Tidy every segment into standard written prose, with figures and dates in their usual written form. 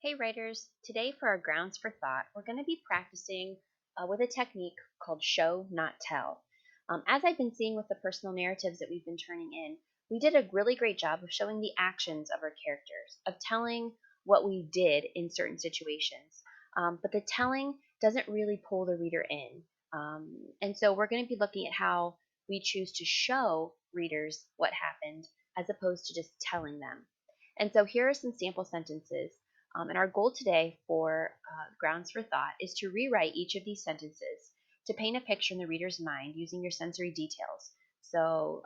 Hey writers, today for our grounds for thought, we're going to be practicing with a technique called show, not tell. As I've been seeing with the personal narratives that we've been turning in, we did a really great job of showing the actions of our characters, of telling what we did in certain situations. But the telling doesn't really pull the reader in. And so we're going to be looking at how we choose to show readers what happened as opposed to just telling them. And so here are some sample sentences and our goal today for Grounds for Thought is to rewrite each of these sentences to paint a picture in the reader's mind using your sensory details. So,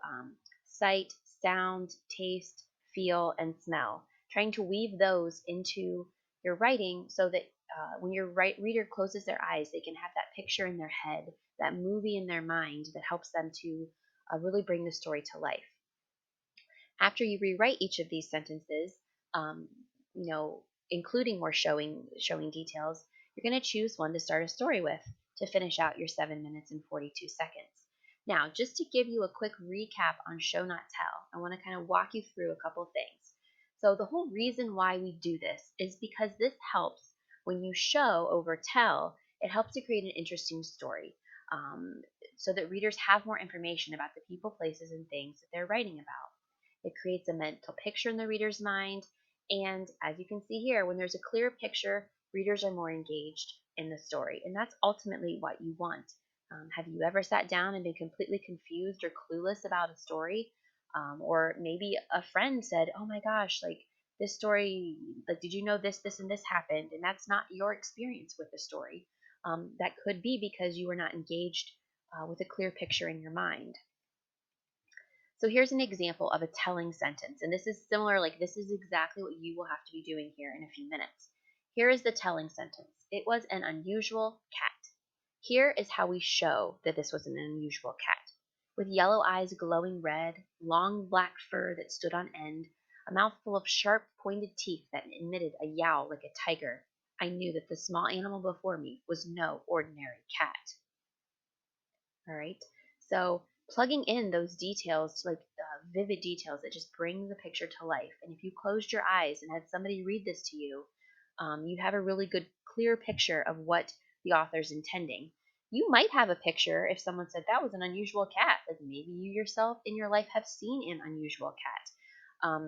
sight, sound, taste, feel, and smell. Trying to weave those into your writing so that when your reader closes their eyes, they can have that picture in their head, that movie in their mind that helps them to really bring the story to life. After you rewrite each of these sentences, um, you know, including more showing details, you're going to choose one to start a story with to finish out your 7 minutes and 42 seconds. Now, just to give you a quick recap on show not tell, I want to kind of walk you through a couple of things. So the whole reason why we do this is because this helps when you show over tell, it helps to create an interesting story um, so that readers have more information about the people, places, and things that they're writing about. It creates a mental picture in the reader's mind. And as you can see here, when there's a clear picture, readers are more engaged in the story. And that's ultimately what you want. Have you ever sat down and been completely confused or clueless about a story? Or maybe a friend said, oh my gosh, like this story, like, did you know this, and this happened? And that's not your experience with the story. That could be because you were not engaged with a clear picture in your mind. So here's an example of a telling sentence. And this is similar, like this is exactly what you will have to be doing here in a few minutes. Here is the telling sentence. It was an unusual cat. Here is how we show that this was an unusual cat. With yellow eyes glowing red, long black fur that stood on end, a mouthful of sharp pointed teeth that emitted a yowl like a tiger, I knew that the small animal before me was no ordinary cat. All right. So plugging in those details to like vivid details that just bring the picture to life. And if you closed your eyes and had somebody read this to you, you have a really good, clear picture of what the author's intending. You might have a picture if someone said that was an unusual cat. Like maybe you yourself in your life have seen an unusual cat.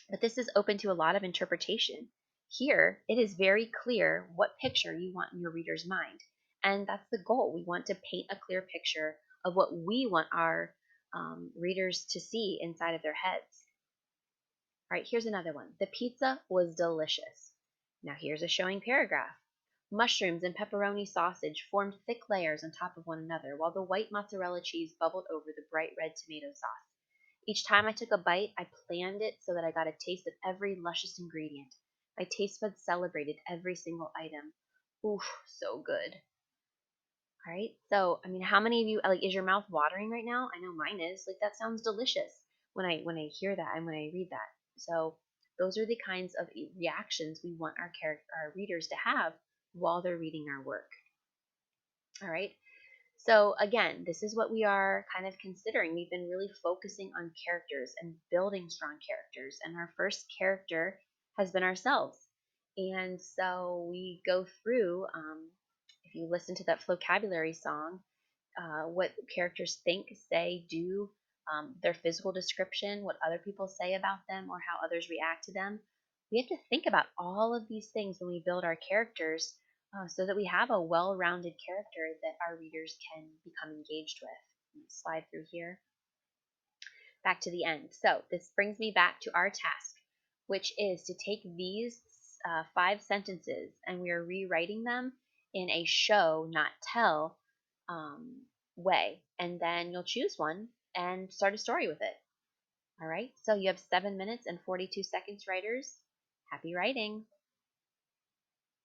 But this is open to a lot of interpretation. Here, it is very clear what picture you want in your reader's mind. And that's the goal. We want to paint a clear picture of what we want our readers to see inside of their heads. All right, here's another one. The pizza was delicious. Now here's a showing paragraph. Mushrooms and pepperoni sausage formed thick layers on top of one another, while the white mozzarella cheese bubbled over the bright red tomato sauce. Each time I took a bite, I planned it so that I got a taste of every luscious ingredient. My taste buds celebrated every single item. Ooh, so good. All right. So, I mean, how many of you like is your mouth watering right now? I know mine is. Like that sounds delicious when I hear that and when I read that. So, those are the kinds of reactions we want our readers to have while they're reading our work. All right. So again, this is what we are kind of considering. We've been really focusing on characters and building strong characters. And our first character has been ourselves. And so we go through, if you listen to that vocabulary song, what characters think, say, do, their physical description, what other people say about them, or how others react to them. We have to think about all of these things when we build our characters so that we have a well-rounded character that our readers can become engaged with. Slide through here. Back to the end. So this brings me back to our task, which is to take these 5 sentences and we are rewriting them in a show, not tell way. And then you'll choose one and start a story with it. All right. So you have 7 minutes and 42 seconds, writers. Happy writing.